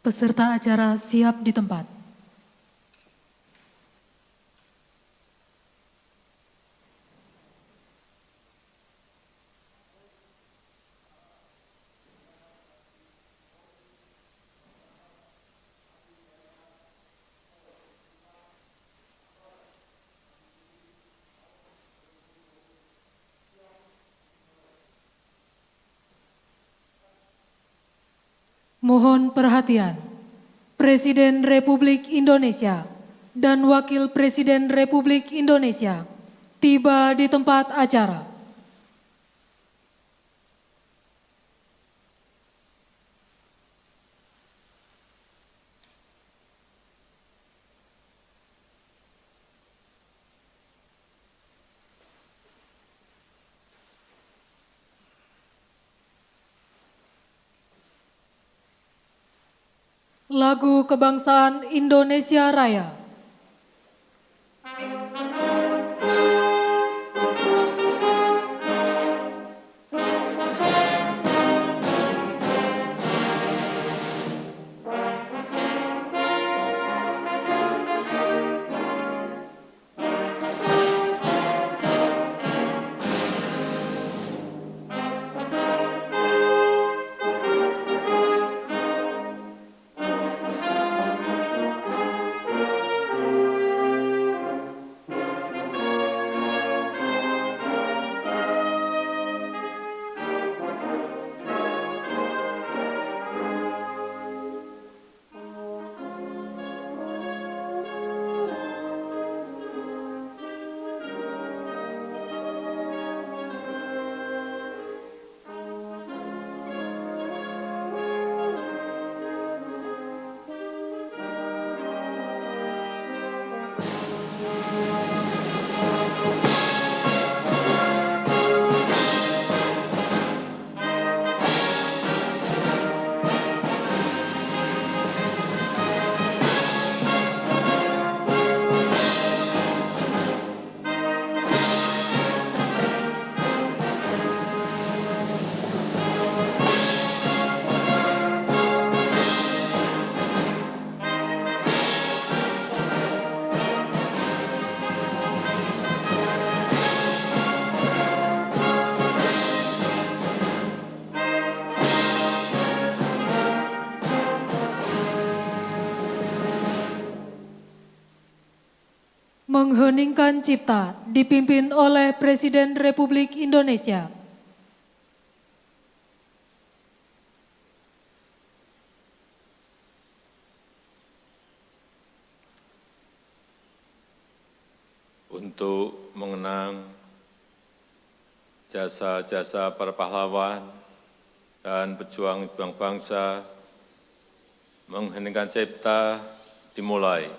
Peserta acara siap di tempat. Mohon perhatian, Presiden Republik Indonesia dan Wakil Presiden Republik Indonesia tiba di tempat acara. Lagu Kebangsaan Indonesia Raya. Mengheningkan Cipta dipimpin oleh Presiden Republik Indonesia. Untuk mengenang jasa-jasa para pahlawan dan pejuang-pejuang bangsa, mengheningkan Cipta dimulai.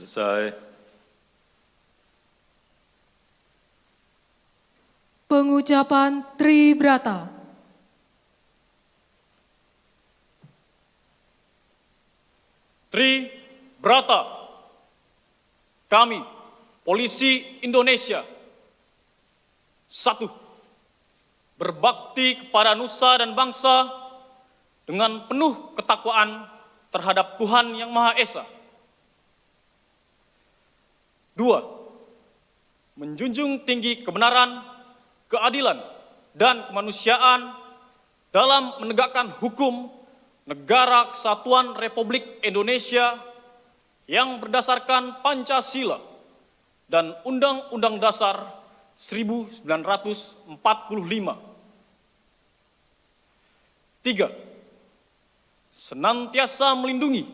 Selesai. Pengucapan Tribrata. Tribrata. Kami, Polisi Indonesia. 1. Berbakti kepada nusa dan bangsa dengan penuh ketakwaan terhadap Tuhan Yang Maha Esa. 2. Menjunjung tinggi kebenaran, keadilan, dan kemanusiaan dalam menegakkan hukum Negara Kesatuan Republik Indonesia yang berdasarkan Pancasila dan Undang-Undang Dasar 1945. 3. Senantiasa melindungi,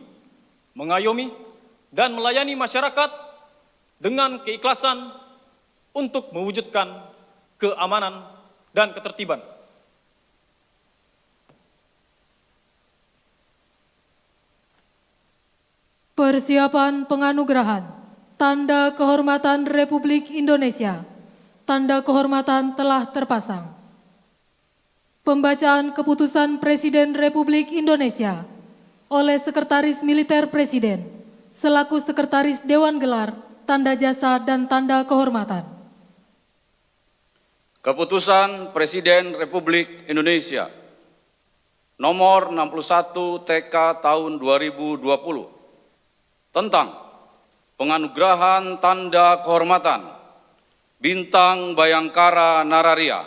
mengayomi, dan melayani masyarakat dengan keikhlasan untuk mewujudkan keamanan dan ketertiban. Persiapan penganugerahan Tanda Kehormatan Republik Indonesia. Tanda kehormatan telah terpasang. Pembacaan keputusan Presiden Republik Indonesia oleh Sekretaris Militer Presiden selaku Sekretaris Dewan Gelar, Tanda Jasa dan Tanda Kehormatan. Keputusan Presiden Republik Indonesia nomor 61 TK tahun 2020 tentang penganugerahan Tanda Kehormatan Bintang Bayangkara Nararia.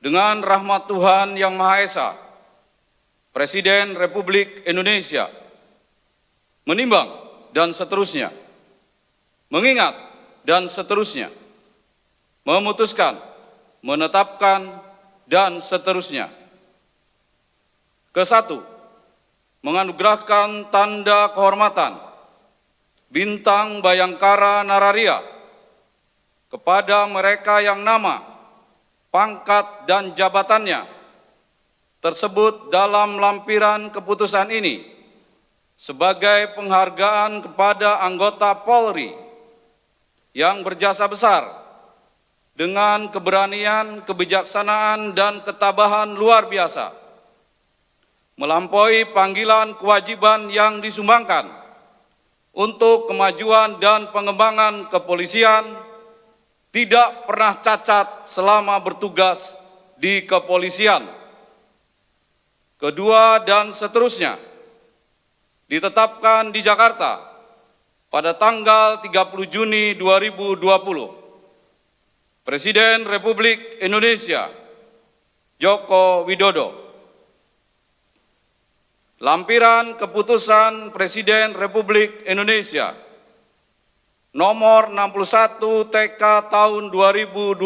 Dengan rahmat Tuhan Yang Maha Esa, Presiden Republik Indonesia menimbang dan seterusnya, mengingat dan seterusnya, memutuskan, menetapkan, dan seterusnya. Ke-1, menganugerahkan Tanda Kehormatan Bintang Bayangkara Nararia kepada mereka yang nama, pangkat, dan jabatannya tersebut dalam lampiran keputusan ini sebagai penghargaan kepada anggota Polri yang berjasa besar dengan keberanian, kebijaksanaan, dan ketabahan luar biasa, melampaui panggilan kewajiban yang disumbangkan untuk kemajuan dan pengembangan kepolisian, tidak pernah cacat selama bertugas di kepolisian. Kedua, dan seterusnya, ditetapkan di Jakarta pada tanggal 30 Juni 2020. Presiden Republik Indonesia Joko Widodo. Lampiran Keputusan Presiden Republik Indonesia nomor 61 TK tahun 2020.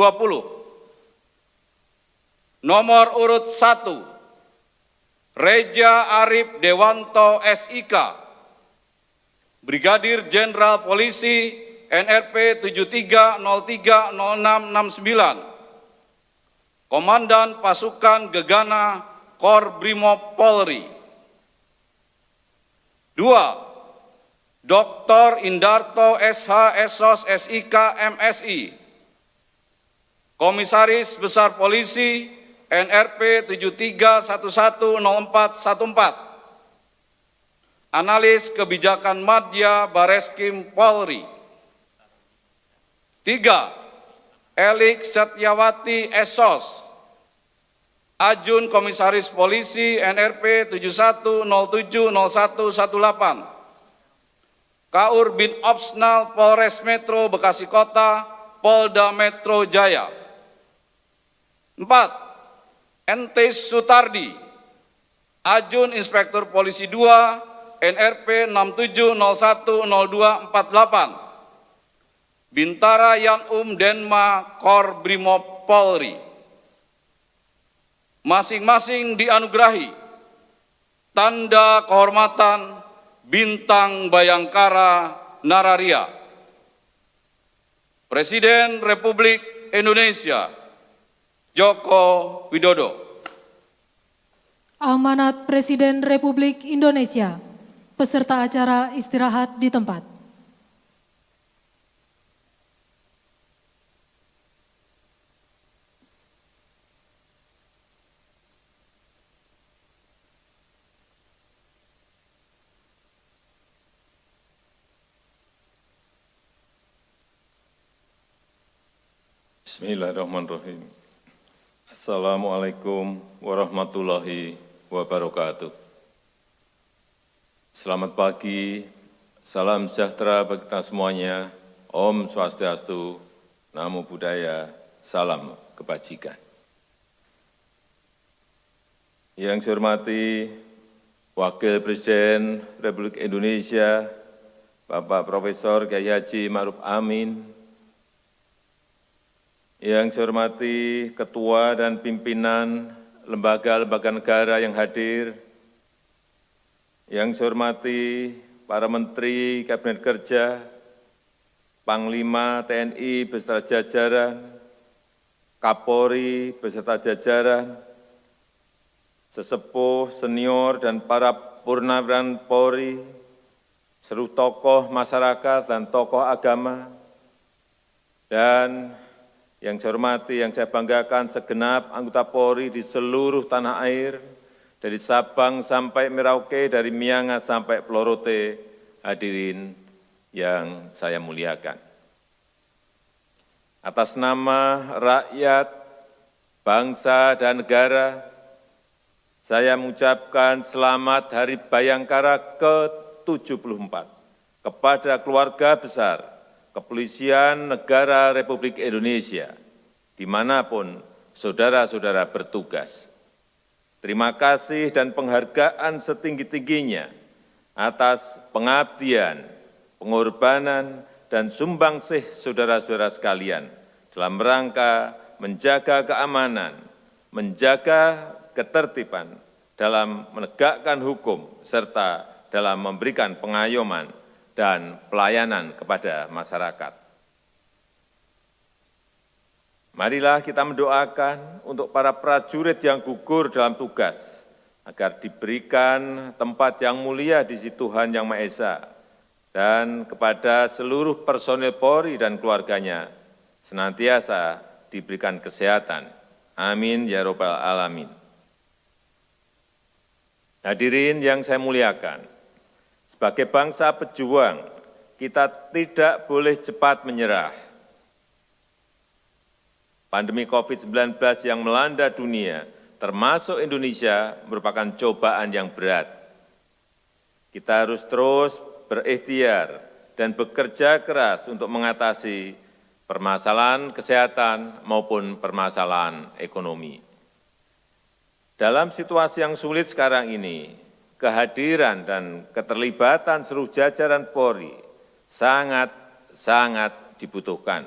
Nomor urut 1, Reja Arif Dewanto SIK, Brigadir Jenderal Polisi NRP 73030669, Komandan Pasukan Gegana Kor Brimob Polri. 2. Dr. Indarto SH SOS SIK MSI, Komisaris Besar Polisi NRP 73110414, Analis Kebijakan Madya Bareskrim Polri. 3. Elik Setiawati SOS, Ajun Komisaris Polisi NRP 71070118, Kaur Bin Opsnal Polres Metro Bekasi Kota, Polda Metro Jaya. 4. Entis Sutardi, Ajun Inspektur Polisi 2, NRP 67010248, Bintara Yanum Denma Kor Brimob Polri. Masing-masing dianugerahi Tanda Kehormatan Bintang Bayangkara Nararia. Presiden Republik Indonesia Joko Widodo. Amanat Presiden Republik Indonesia. Peserta acara istirahat di tempat. Bismillahirrahmanirrahim. Assalamualaikum warahmatullahi wabarakatuh. Selamat pagi, salam sejahtera bagi kita semuanya. Om Swastiastu, Namo Buddhaya, salam kebajikan. Yang saya hormati Wakil Presiden Republik Indonesia, Bapak Profesor Kiai Haji Ma'ruf Amin, yang saya hormati Ketua dan Pimpinan lembaga-lembaga negara yang hadir, yang saya hormati para Menteri Kabinet Kerja, Panglima TNI beserta jajaran, Kapolri beserta jajaran, sesepuh, senior, dan para purnawiran Polri, seluruh tokoh masyarakat dan tokoh agama, dan yang saya hormati, yang saya banggakan segenap anggota Polri di seluruh tanah air, dari Sabang sampai Merauke, dari Miangas sampai Pelorote, hadirin yang saya muliakan. Atas nama rakyat, bangsa, dan negara, saya mengucapkan selamat Hari Bayangkara ke-74 kepada keluarga besar Kepolisian Negara Republik Indonesia, dimanapun saudara-saudara bertugas. Terima kasih dan penghargaan setinggi-tingginya atas pengabdian, pengorbanan, dan sumbangsih saudara-saudara sekalian dalam rangka menjaga keamanan, menjaga ketertiban, dalam menegakkan hukum, serta dalam memberikan pengayoman dan pelayanan kepada masyarakat. Marilah kita mendoakan untuk para prajurit yang gugur dalam tugas, agar diberikan tempat yang mulia di sisi Tuhan Yang Maha Esa, dan kepada seluruh personil Polri dan keluarganya, senantiasa diberikan kesehatan. Amin ya Rabbal Alamin. Hadirin yang saya muliakan, sebagai bangsa pejuang, kita tidak boleh cepat menyerah. Pandemi COVID-19 yang melanda dunia, termasuk Indonesia, merupakan cobaan yang berat. Kita harus terus berikhtiar dan bekerja keras untuk mengatasi permasalahan kesehatan maupun permasalahan ekonomi. Dalam situasi yang sulit sekarang ini, kehadiran dan keterlibatan seluruh jajaran Polri sangat dibutuhkan,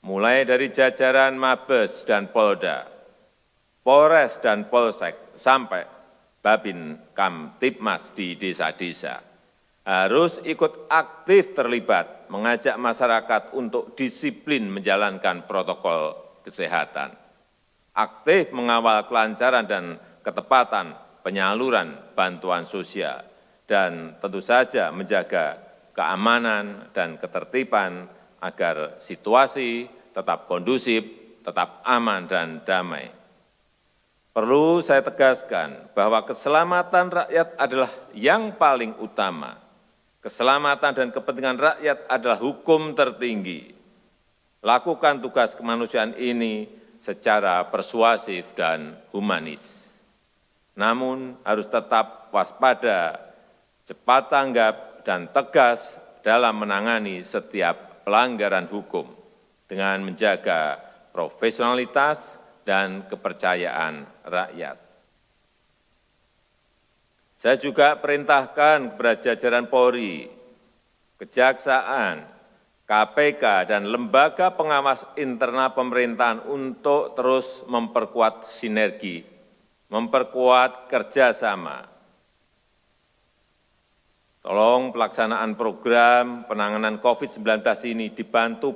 mulai dari jajaran Mabes dan Polda, Polres dan Polsek, sampai Babin Kamtibmas di desa-desa, harus ikut aktif terlibat, mengajak masyarakat untuk disiplin menjalankan protokol kesehatan, aktif mengawal kelancaran dan ketepatan penyaluran bantuan sosial, dan tentu saja menjaga keamanan dan ketertiban agar situasi tetap kondusif, tetap aman dan damai. Perlu saya tegaskan bahwa keselamatan rakyat adalah yang paling utama. Keselamatan dan kepentingan rakyat adalah hukum tertinggi. Lakukan tugas kemanusiaan ini secara persuasif dan humanis. Namun harus tetap waspada, cepat tanggap, dan tegas dalam menangani setiap pelanggaran hukum dengan menjaga profesionalitas dan kepercayaan rakyat. Saya juga perintahkan kepada jajaran Polri, Kejaksaan, KPK, dan lembaga pengawas internal pemerintahan untuk terus memperkuat sinergi, memperkuat kerjasama. Tolong pelaksanaan program penanganan COVID-19 ini dibantu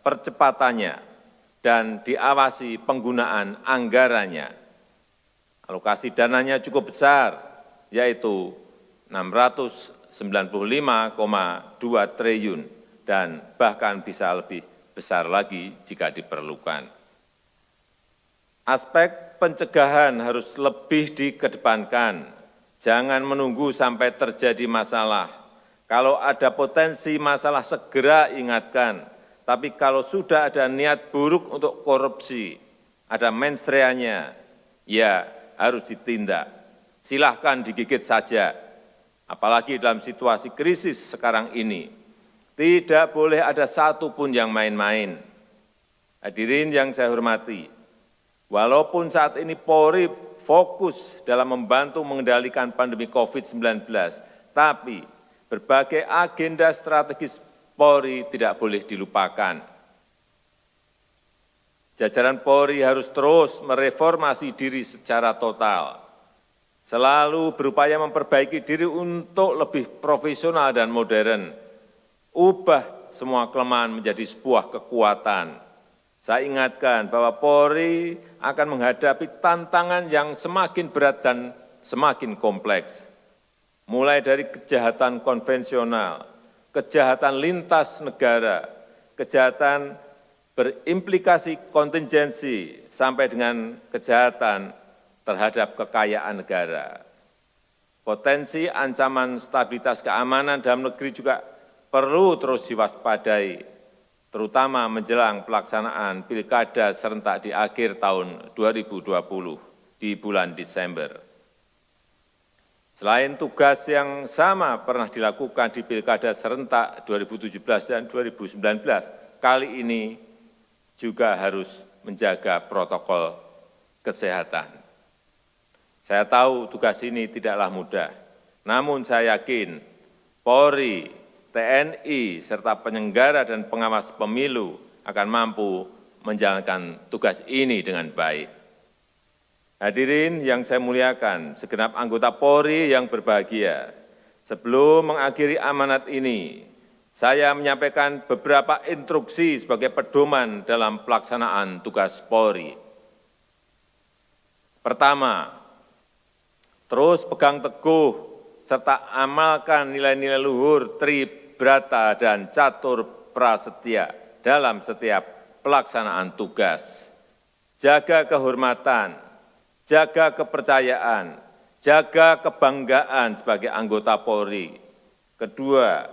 percepatannya dan diawasi penggunaan anggarannya. Alokasi dananya cukup besar, yaitu 695,2 triliun dan bahkan bisa lebih besar lagi jika diperlukan. Aspek pencegahan harus lebih dikedepankan. Jangan menunggu sampai terjadi masalah. Kalau ada potensi masalah, segera ingatkan. Tapi kalau sudah ada niat buruk untuk korupsi, ada mensreanya, ya harus ditindak. Silahkan digigit saja, apalagi dalam situasi krisis sekarang ini. Tidak boleh ada satupun yang main-main. Hadirin yang saya hormati, walaupun saat ini Polri fokus dalam membantu mengendalikan pandemi COVID-19, tapi berbagai agenda strategis Polri tidak boleh dilupakan. Jajaran Polri harus terus mereformasi diri secara total, selalu berupaya memperbaiki diri untuk lebih profesional dan modern, ubah semua kelemahan menjadi sebuah kekuatan. Saya ingatkan bahwa Polri akan menghadapi tantangan yang semakin berat dan semakin kompleks. Mulai dari kejahatan konvensional, kejahatan lintas negara, kejahatan berimplikasi kontingensi, sampai dengan kejahatan terhadap kekayaan negara. Potensi ancaman stabilitas keamanan dalam negeri juga perlu terus diwaspadai, terutama menjelang pelaksanaan pilkada serentak di akhir tahun 2020 di bulan Desember. Selain tugas yang sama pernah dilakukan di pilkada serentak 2017 dan 2019, kali ini juga harus menjaga protokol kesehatan. Saya tahu tugas ini tidaklah mudah, namun saya yakin Polri, TNI, serta penyelenggara dan pengawas pemilu akan mampu menjalankan tugas ini dengan baik. Hadirin yang saya muliakan, segenap anggota Polri yang berbahagia, sebelum mengakhiri amanat ini, saya menyampaikan beberapa instruksi sebagai pedoman dalam pelaksanaan tugas Polri. Pertama, terus pegang teguh serta amalkan nilai-nilai luhur, tribrata, dan catur prasetya dalam setiap pelaksanaan tugas. Jaga kehormatan, jaga kepercayaan, jaga kebanggaan sebagai anggota Polri. Kedua,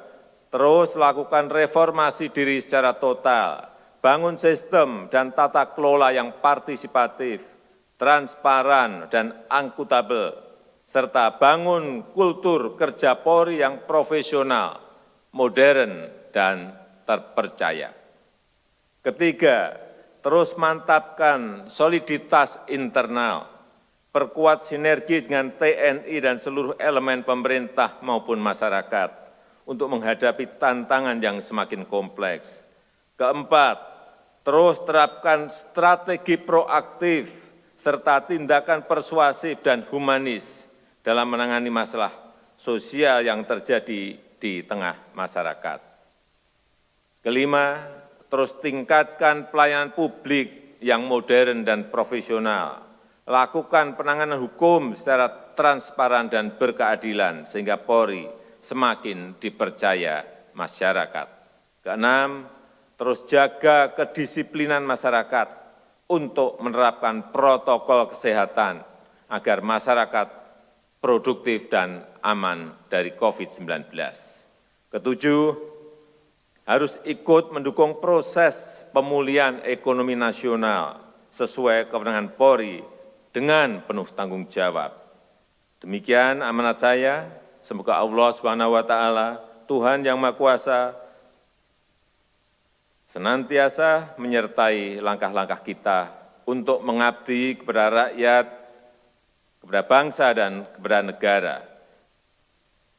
terus lakukan reformasi diri secara total, bangun sistem dan tata kelola yang partisipatif, transparan, dan akuntabel, serta bangun kultur kerja Polri yang profesional, modern, dan terpercaya. Ketiga, terus mantapkan soliditas internal, perkuat sinergi dengan TNI dan seluruh elemen pemerintah maupun masyarakat untuk menghadapi tantangan yang semakin kompleks. Keempat, terus terapkan strategi proaktif serta tindakan persuasif dan humanis dalam menangani masalah sosial yang terjadi di tengah masyarakat. Kelima, terus tingkatkan pelayanan publik yang modern dan profesional. Lakukan penanganan hukum secara transparan dan berkeadilan sehingga Polri semakin dipercaya masyarakat. Keenam, terus jaga kedisiplinan masyarakat untuk menerapkan protokol kesehatan agar masyarakat produktif dan aman dari COVID-19. Ketujuh, harus ikut mendukung proses pemulihan ekonomi nasional sesuai kewenangan Polri dengan penuh tanggung jawab. Demikian amanat saya. Semoga Allah SWT, Tuhan Yang Maha Kuasa, senantiasa menyertai langkah-langkah kita untuk mengabdi kepada rakyat, kepada bangsa, dan kepada negara.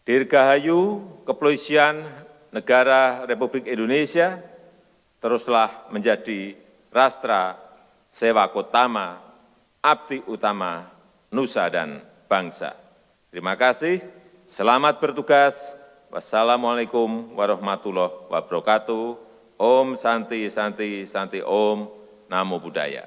Dirgahayu Kepolisian Negara Republik Indonesia teruslah menjadi rastra sewakotama, abdi utama nusa dan bangsa. Terima kasih. Selamat bertugas. Wassalamualaikum warahmatullahi wabarakatuh. Om Santi Santi Santi Om. Namo Buddhaya.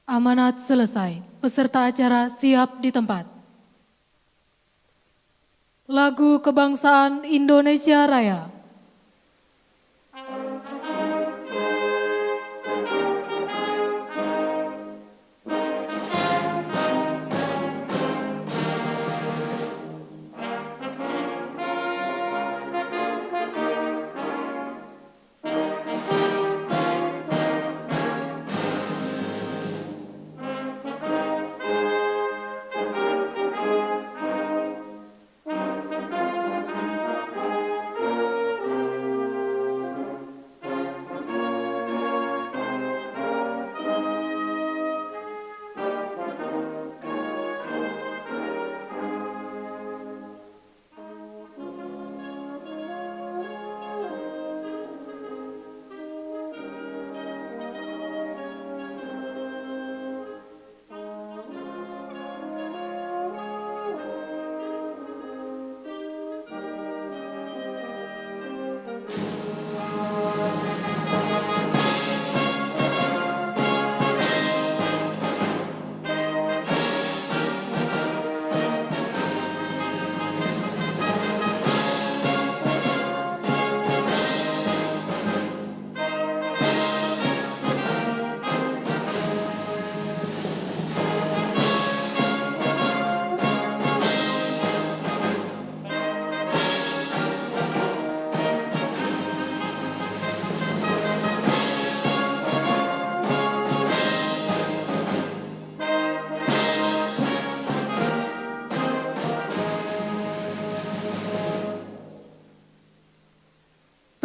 Amanat selesai. Peserta acara siap di tempat. Lagu Kebangsaan Indonesia Raya.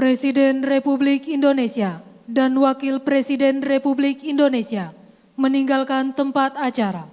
Presiden Republik Indonesia dan Wakil Presiden Republik Indonesia meninggalkan tempat acara.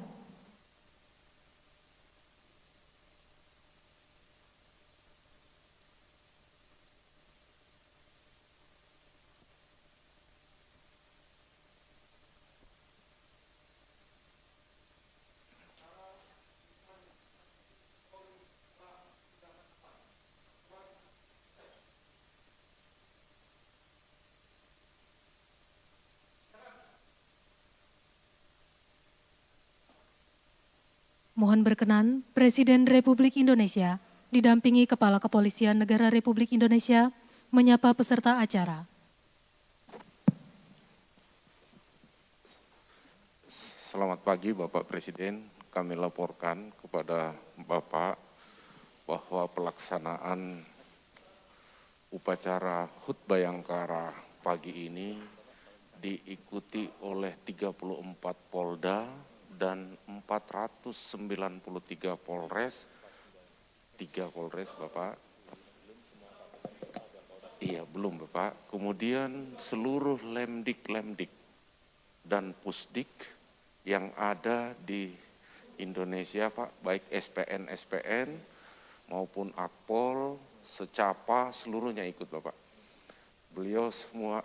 Mohon berkenan, Presiden Republik Indonesia didampingi Kepala Kepolisian Negara Republik Indonesia menyapa peserta acara. Selamat pagi Bapak Presiden, kami laporkan kepada Bapak bahwa pelaksanaan upacara HUT Bayangkara pagi ini diikuti oleh 34 Polda dan 493 Polres, 3 Polres Bapak. Iya belum Bapak, kemudian seluruh Lemdik dan Pusdik yang ada di Indonesia Pak, baik SPN maupun Akpol, Secapa, seluruhnya ikut Bapak. Beliau semua,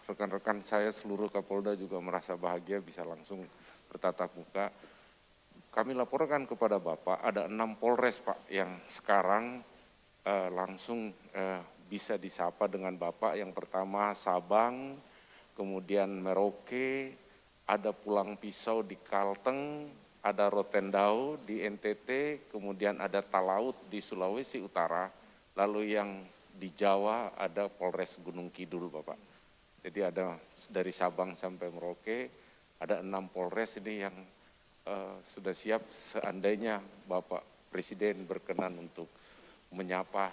rekan-rekan saya seluruh Kapolda juga merasa bahagia bisa langsung bertatap muka. Kami laporkan kepada Bapak ada 6 Polres Pak yang sekarang langsung bisa disapa dengan Bapak. Yang pertama Sabang, kemudian Merauke, ada Pulang Pisau di Kalteng, ada Rotendao di NTT, kemudian ada Talaut di Sulawesi Utara, lalu yang di Jawa ada Polres Gunung Kidul Bapak. Jadi ada dari Sabang sampai Merauke, ada 6 Polres ini yang sudah siap seandainya Bapak Presiden berkenan untuk menyapa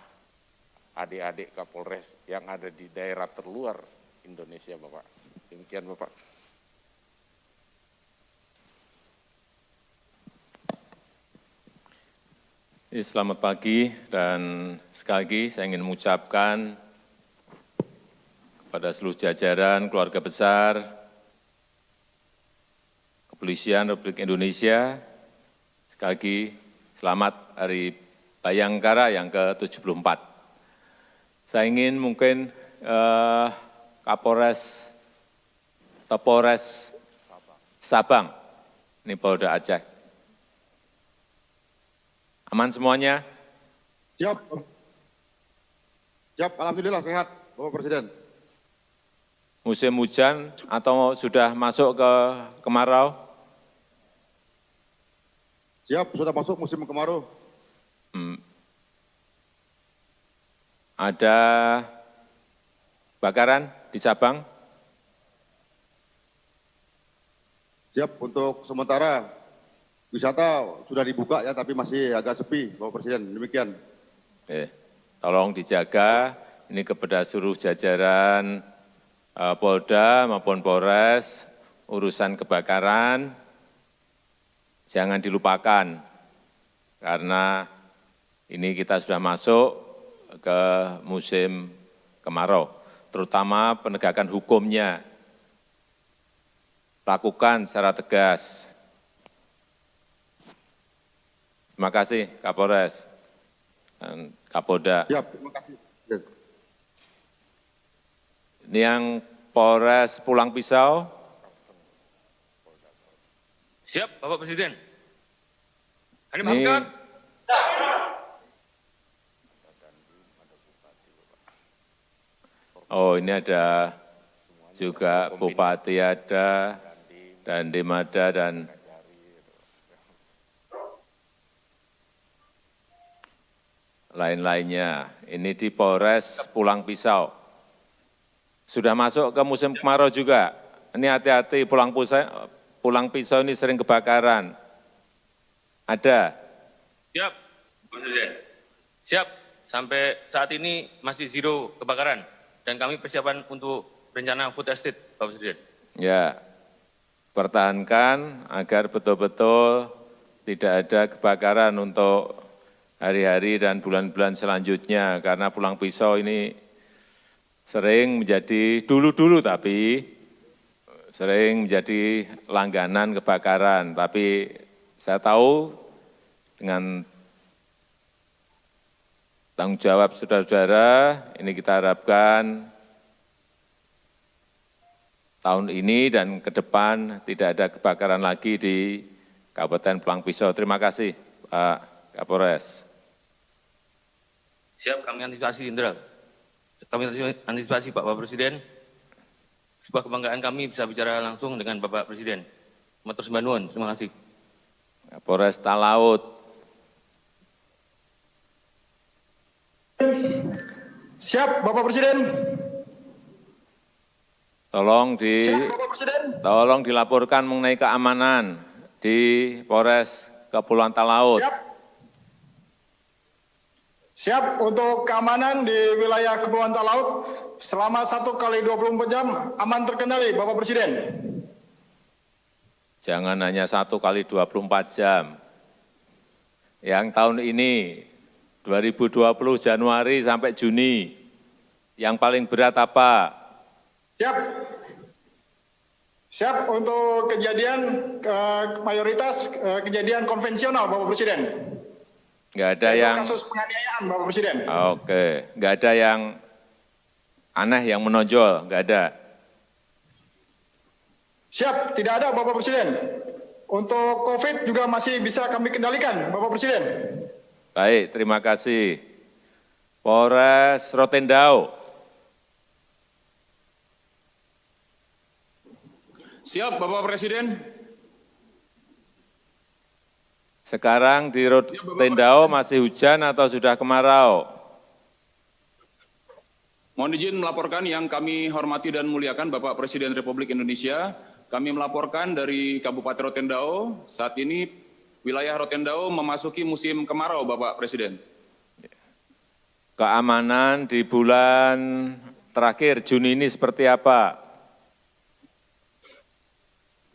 adik-adik Kapolres yang ada di daerah terluar Indonesia Bapak. Demikian Bapak. Selamat pagi dan sekali lagi saya ingin mengucapkan kepada seluruh jajaran keluarga besar Kepolisian Republik Indonesia, sekali lagi selamat Hari Bayangkara yang ke-74. Saya ingin mungkin Kapolres atau Polres Sabang, ini Polda Aceh. Aman semuanya? Siap. Siap, alhamdulillah sehat, Bapak Presiden. Musim hujan atau sudah masuk ke kemarau? Siap, sudah masuk musim kemarau. Ada kebakaran di Sabang? Siap, untuk sementara wisata sudah dibuka ya, tapi masih agak sepi, Bapak Presiden. Demikian. Tolong dijaga ini kepada seluruh jajaran Polda maupun Polres, urusan kebakaran jangan dilupakan, karena ini kita sudah masuk ke musim kemarau, terutama penegakan hukumnya. Lakukan secara tegas. Terima kasih Kapolres dan Kapolda. Siap, terima kasih. Ini yang Polres Pulang Pisau. Siap, Bapak Presiden. Ini Ini, makan. oh ini ada juga Bupati ada, dan Demada dan lain-lainnya. Ini di Polres Pulang Pisau. Sudah masuk ke musim kemarau juga. Ini hati-hati Pulang Pisau ini sering kebakaran. Ada? Siap, Bapak Presiden. Siap, sampai saat ini masih zero kebakaran. Dan kami persiapan untuk rencana food estate, Bapak Presiden. Ya, pertahankan agar betul-betul tidak ada kebakaran untuk hari-hari dan bulan-bulan selanjutnya, karena Pulang Pisau ini sering menjadi dulu-dulu tapi sering menjadi langganan kebakaran. Tapi saya tahu dengan tanggung jawab saudara-saudara, ini kita harapkan tahun ini dan ke depan tidak ada kebakaran lagi di Kabupaten Pulang Pisau. Terima kasih, Pak Kapolres. Siap, kami antisipasi, Indra. Kami antisipasi, Pak Presiden. Sebuah kebanggaan kami bisa bicara langsung dengan Bapak Presiden. Matur sembah nuwun, terima kasih. Kapolres Talaut. Siap, Bapak Presiden. Siap, Bapak Presiden. Tolong dilaporkan mengenai keamanan di Polres Kepulauan Talaut. Siap. Siap untuk keamanan di wilayah Kepulauan Talaut selama 1 kali 24 jam aman terkendali, Bapak Presiden. Jangan hanya 1 kali 24 jam. Yang tahun ini 2020 Januari sampai Juni, yang paling berat apa? Siap. Siap untuk kejadian mayoritas kejadian konvensional, Bapak Presiden. Nggak ada Yaitu yang kasus penganiayaan, Bapak Presiden. Oke, nggak ada yang aneh yang menonjol, nggak ada. Siap, tidak ada, Bapak Presiden. Untuk COVID juga masih bisa kami kendalikan, Bapak Presiden. Baik, terima kasih. Polres Rotendao. Siap, Bapak Presiden. Sekarang di Rotendao masih hujan atau sudah kemarau? Mohon izin melaporkan yang kami hormati dan muliakan Bapak Presiden Republik Indonesia. Kami melaporkan dari Kabupaten Rotendao, saat ini wilayah Rotendao memasuki musim kemarau, Bapak Presiden. Keamanan di bulan terakhir Juni ini seperti apa?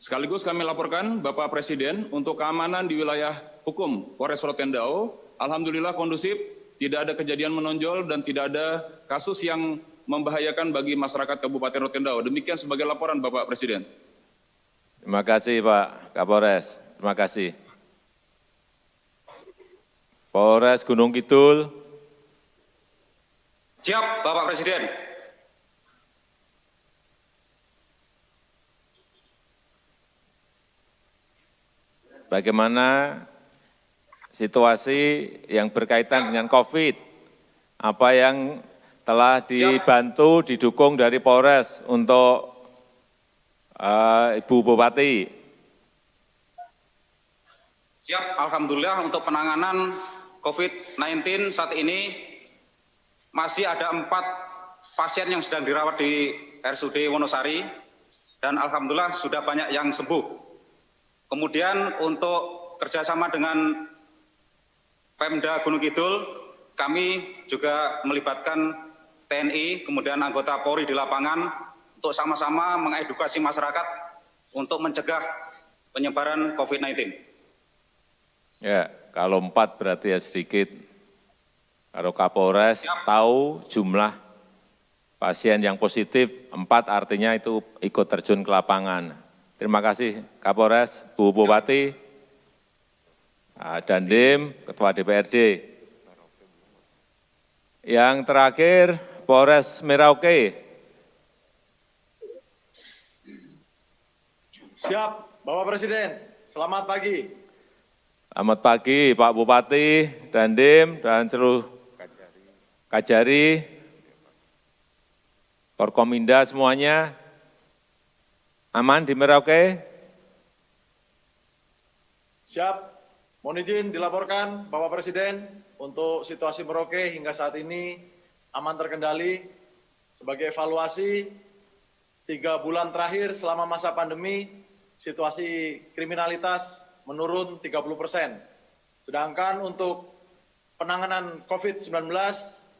Sekaligus kami laporkan Bapak Presiden untuk keamanan di wilayah hukum Polres Rotendao, alhamdulillah kondusif, tidak ada kejadian menonjol dan tidak ada kasus yang membahayakan bagi masyarakat Kabupaten Rotendao. Demikian sebagai laporan Bapak Presiden. Terima kasih Pak Kapolres, terima kasih. Polres Gunung Kidul. Siap, Bapak Presiden. Bagaimana situasi yang berkaitan dengan COVID? Apa yang telah dibantu, didukung dari Polres untuk Ibu Bupati? Siap, Alhamdulillah untuk penanganan COVID-19 saat ini masih ada 4 pasien yang sedang dirawat di RSUD Wonosari dan Alhamdulillah sudah banyak yang sembuh. Kemudian untuk kerjasama dengan Pemda Gunung Kidul, kami juga melibatkan TNI, kemudian anggota Polri di lapangan untuk sama-sama mengedukasi masyarakat untuk mencegah penyebaran COVID-19. Ya, kalau 4 berarti ya sedikit. Kalau Kapolres tahu jumlah pasien yang positif, 4 artinya itu ikut terjun ke lapangan. Terima kasih Kapolres, Bu Bupati, Dandim, Ketua DPRD. Yang terakhir, Polres Merauke. Siap, Bapak Presiden. Selamat pagi. Selamat pagi Pak Bupati, Dandim, dan seluruh Kajari, Forkominda semuanya. Aman di Merauke? Siap. Mohon izin dilaporkan Bapak Presiden untuk situasi Merauke hingga saat ini aman terkendali. Sebagai evaluasi 3 bulan terakhir selama masa pandemi, situasi kriminalitas menurun 30%. Sedangkan untuk penanganan COVID-19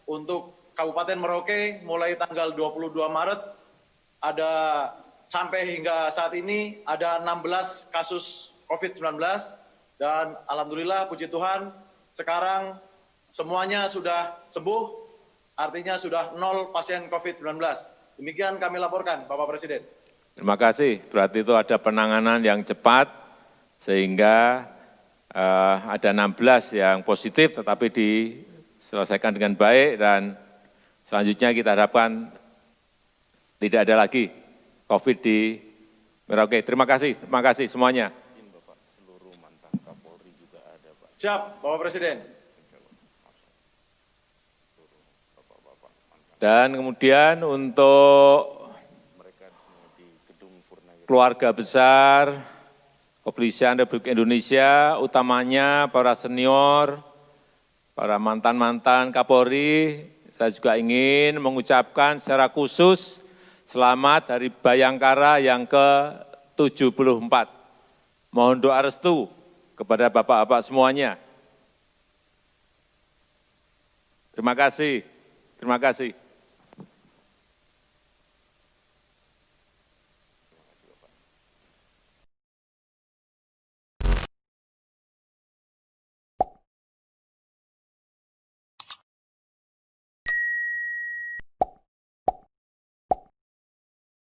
untuk Kabupaten Merauke mulai tanggal 22 Maret ada sampai hingga saat ini ada 16 kasus COVID-19 dan alhamdulillah puji Tuhan sekarang semuanya sudah sembuh. artinya sudah 0 pasien COVID-19. Demikian kami laporkan, Bapak Presiden. Terima kasih, berarti itu ada penanganan yang cepat, sehingga ada 16 yang positif, tetapi diselesaikan dengan baik, dan selanjutnya kita harapkan tidak ada lagi COVID di Merauke. Terima kasih semuanya. Siap, Bapak Presiden. Dan kemudian untuk keluarga besar Kepolisian Republik Indonesia, utamanya para senior, para mantan-mantan Kapolri, saya juga ingin mengucapkan secara khusus selamat Hari Bayangkara yang ke-74. Mohon doa restu kepada bapak-bapak semuanya. Terima kasih.